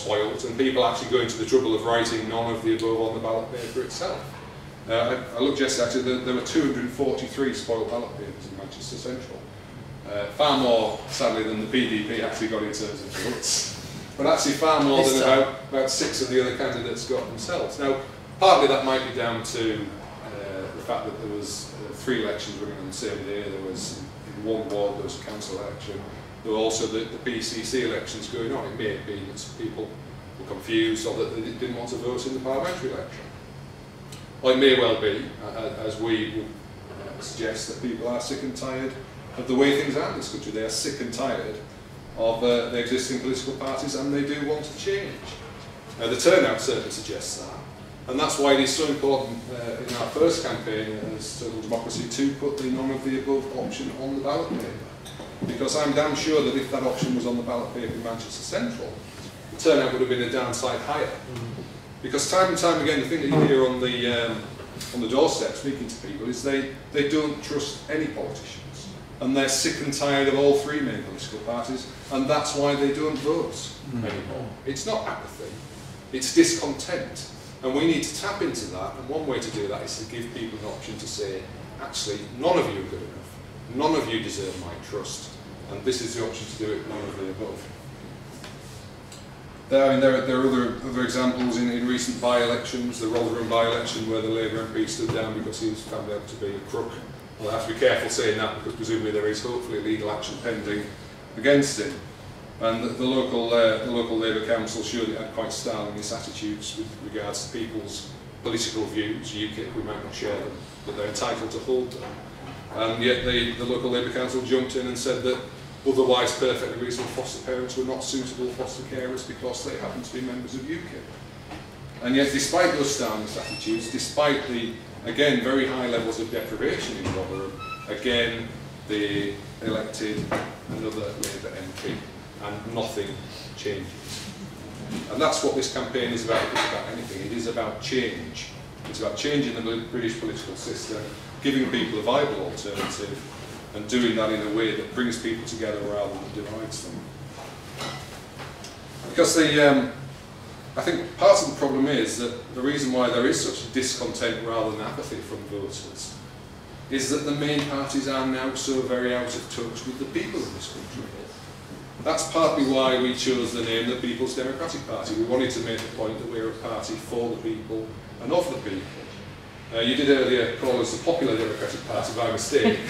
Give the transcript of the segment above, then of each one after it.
spoilt, and people actually going to the trouble of writing none of the above on the ballot paper itself. I looked yesterday, actually, there were 243 spoiled ballot papers in Manchester Central. Far more, sadly, than the PDP actually got in terms of votes, but actually far more than about 6 of the other candidates got themselves. Now, partly that might be down to the fact that there was 3 elections running on the same day. There was, in one ward, there was a council election. There were also the PCC elections going on. It may have been that some people were confused or that they didn't want to vote in the parliamentary election. Or it may well be, as we would suggest, that people are sick and tired of the way things are in this country. They are sick and tired of the existing political parties, and they do want to change. The turnout certainly suggests that. And that's why it is so important in our first campaign as Total Democracy to put the none of the above option on the ballot paper. Because I'm damn sure that if that option was on the ballot paper in Manchester Central, the turnout would have been a downside higher. Because time and time again, the thing that you hear on the doorstep speaking to people is they don't trust any politicians. And they're sick and tired of all 3 main political parties, and that's why they don't vote anymore. It's not apathy, it's discontent. And we need to tap into that, and one way to do that is to give people an option to say, actually, none of you are good enough, none of you deserve my trust, and this is the option to do it, none of the above. There are other examples in recent by-elections, the Rotherham by-election where the Labour MP stood down because he was found out to be a crook. Well, I have to be careful saying that because presumably there is hopefully legal action pending against him. And the local Labour Council showed it had quite Stalinist attitudes with regards to people's political views. UKIP, we might not share them, but they're entitled to hold them. And yet the local Labour Council jumped in and said that otherwise perfectly reasonable foster parents were not suitable foster carers because they happened to be members of UKIP. And yet, despite those Stalinist attitudes, despite the, again, very high levels of deprivation in Rotherham, again, they elected another Labour MP. And nothing changes. And that's what this campaign is about. It's about anything. It is about change. It's about changing the British political system, giving people a viable alternative, and doing that in a way that brings people together rather than divides them. Because I think part of the problem is that the reason why there is such discontent rather than apathy from voters is that the main parties are now so very out of touch with the people of this country. That's partly why we chose the name the People's Democratic Party. We wanted to make the point that we're a party for the people and of the people. You did earlier call us the Popular Democratic Party by mistake.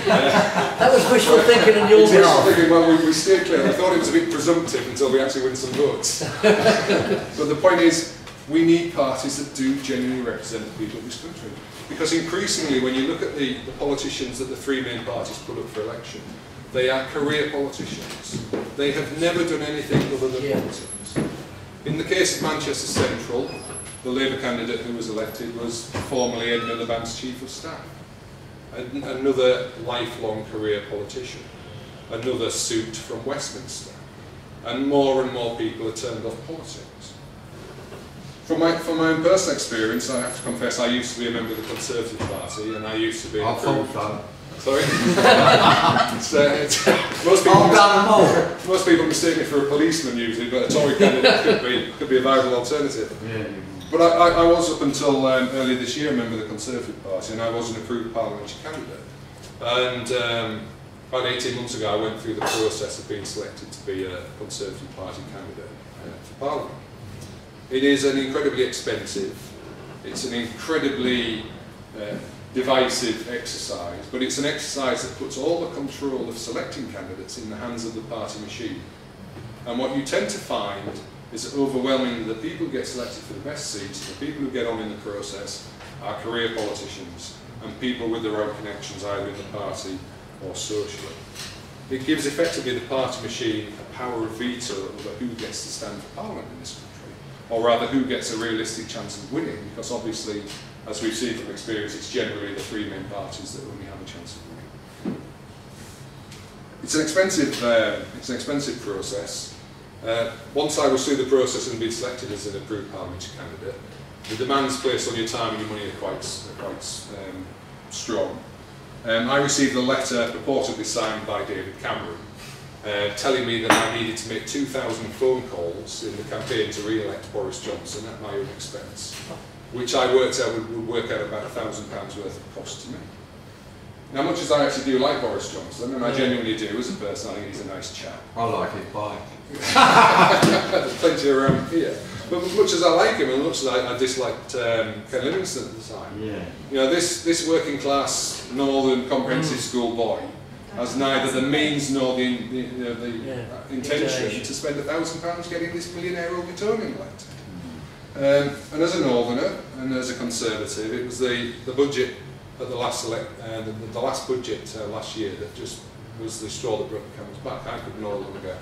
That was wishful thinking on your behalf. Well, we stayed clear. I thought it was a bit presumptive until we actually win some votes. But the point is, we need parties that do genuinely represent the people of this country. Because increasingly, when you look at the politicians that the 3 main parties put up for election, they are career politicians. They have never done anything other than politics. In the case of Manchester Central, the Labour candidate who was elected was formerly Ed Miliband's Chief of Staff. Another lifelong career politician. Another suit from Westminster. And more people are turned off politics. From my own personal experience, I have to confess I used to be a member of the Conservative Party, and I used to be Sorry? Most people mistake me for a policeman usually, but a Tory candidate could be a viable alternative. Yeah. But I was up until earlier this year a member of the Conservative Party, and I was an approved parliamentary candidate. And about 18 months ago I went through the process of being selected to be a Conservative Party candidate for Parliament. It is an incredibly expensive, it's an incredibly divisive exercise, but it's an exercise that puts all the control of selecting candidates in the hands of the party machine. And what you tend to find is that overwhelmingly the people who get selected for the best seats, the people who get on in the process, are career politicians and people with their own connections either in the party or socially. It gives effectively the party machine a power of veto over who gets to stand for Parliament in this country, or rather who gets a realistic chance of winning, because obviously, as we've seen from experience, it's generally the 3 main parties that only have a chance of winning. It's an expensive process. Once I was through the process and been selected as an approved parliamentary candidate, the demands placed on your time and your money are quite strong. I received a letter purportedly signed by David Cameron, telling me that I needed to make 2,000 phone calls in the campaign to re-elect Boris Johnson at my own expense, which I worked out would work out about £1,000 worth of cost to me. Now, much as I actually do like Boris Johnson, and I genuinely do as a person, I think he's a nice chap. I like his bike. There's plenty around here. But as much as I like him, and as much as I disliked Ken Livingstone at the time, you know, this working class northern comprehensive school boy has neither the means nor the intention to spend £1,000 getting this millionaire Overtonian elected. And as a northerner and as a conservative, it was the budget at the last budget last year that just was the straw that broke the camel's back. I could no longer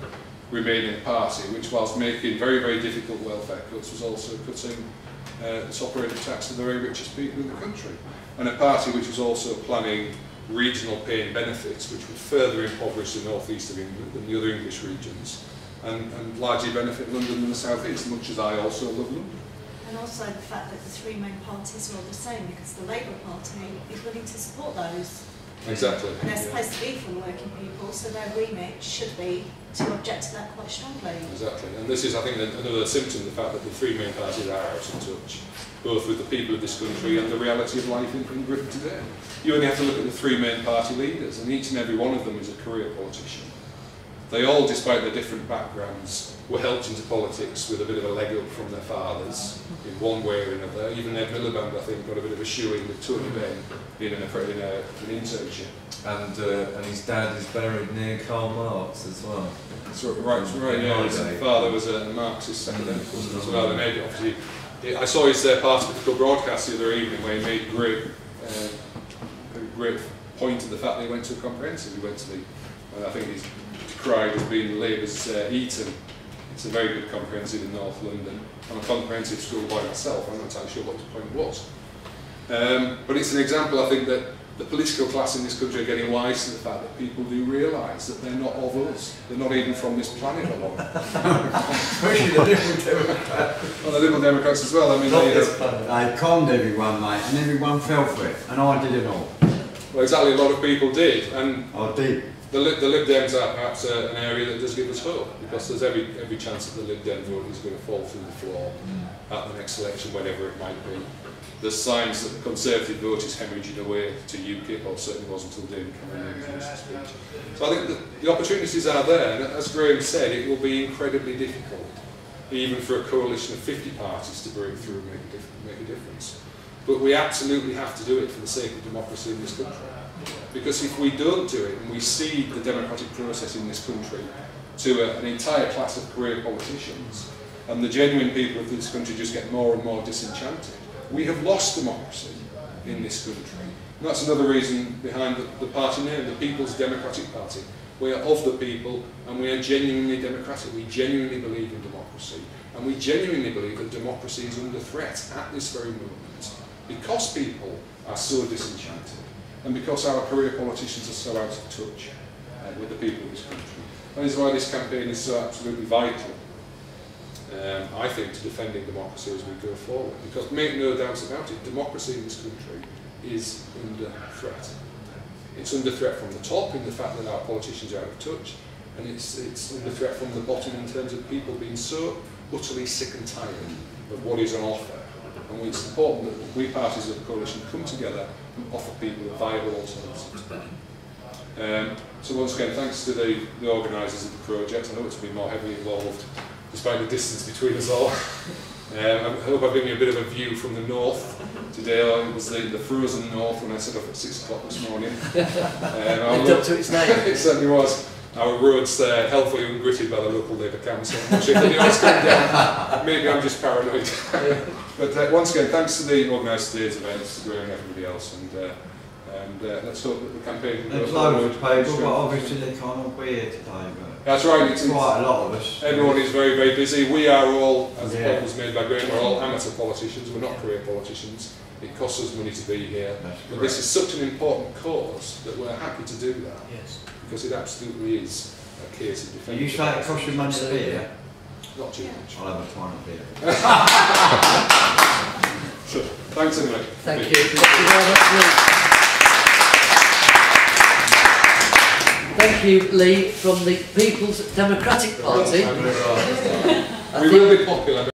remain in a party which, whilst making very, very difficult welfare cuts, was also cutting the top rate of tax to the very richest people in the country. And a party which was also planning regional pay and benefits which would further impoverish the northeast of England and the other English regions and largely benefit London and the southeast, much as I also love London. And also the fact that the three main parties are all the same, because the Labour Party is willing to support those. Exactly. And they're supposed to be for the working people, so their remit should be to object to that quite strongly. Exactly. And this is, I think, another symptom of the fact that the three main parties are out of touch, both with the people of this country and the reality of life in Britain today. You only have to look at the three main party leaders, and each and every one of them is a career politician. They all, despite their different backgrounds, were helped into politics with a bit of a leg up from their fathers in one way or another. Even Ed Miliband, I think, got a bit of a shoe-in with Tony Benn in an internship. And his dad is buried near Karl Marx as well. That's right, yeah. His father was a Marxist academic as well, and Ed, obviously, I saw his political broadcast the other evening where he made great point of the fact that he went to a comprehensive. He went to the, I think he's decried as being Labour's Eton. It's a very good comprehensive in North London. I'm a comprehensive school by myself, I'm not entirely sure what his point was. But it's an example, I think, that the political class in this country are getting wise to the fact that people do realise that they're not of us. They're not even from this planet alone. Especially the Liberal Democrats. Well, the Liberal Democrats as well. I mean, they conned everyone, mate, and everyone fell for it, and I did it all. Well, exactly, a lot of people did. And I did. The Lib Dems are perhaps an area that does give us hope, because there's every chance that the Lib Dem vote is going to fall through the floor at the next election, whenever it might be. There's signs that the Conservative vote is hemorrhaging away to UKIP, or certainly was until David Cameron made his speech. So I think that the opportunities are there, and as Graham said, it will be incredibly difficult, even for a coalition of 50 parties to break through and make a difference. But we absolutely have to do it for the sake of democracy in this country. Because if we don't do it, and we cede the democratic process in this country to an entire class of career politicians, and the genuine people of this country just get more and more disenchanted, we have lost democracy in this country. And that's another reason behind the party name, the People's Democratic Party. We are of the people, and we are genuinely democratic. We genuinely believe in democracy, and we genuinely believe that democracy is under threat at this very moment, because people are so disenchanted, and because our career politicians are so out of touch with the people of this country. That is why this campaign is so absolutely vital, I think, to defending democracy as we go forward. Because make no doubts about it, democracy in this country is under threat. It's under threat from the top in the fact that our politicians are out of touch, and it's under threat from the bottom in terms of people being so utterly sick and tired of what is on offer. And it's important that we parties of the coalition come together and offer people a viable alternative. So once again, thanks to the organisers of the project. I know it's been more heavily involved, despite the distance between us all. I hope I've given you a bit of a view from the north today. It was the frozen north when I set off at 6 o'clock this morning. Lived up to its name. It certainly was. Our roads healthily ungritted by the local Labour Council. I'm not sure if the ice came down. Maybe I'm just paranoid. But once again, thanks to the organisers of today's events, to Graham and everybody else, and let's hope that the campaign can go forward. There's loads of people, but obviously they're kind of weird today. That's right. It's quite a lot of us. Everyone is very, very busy. We are all, as the point was made by Graham, we're all amateur politicians. We're not career politicians. It costs us money to be here. But this is such an important cause that we're happy to do that. Yes. Because it absolutely is a case of defending. You say it costs you money to be here? Not too much. I'll have a pint of beer. So, thanks anyway. Thank you. Thank you very much. thank you, Lee, from the People's Democratic Party. We will be popular.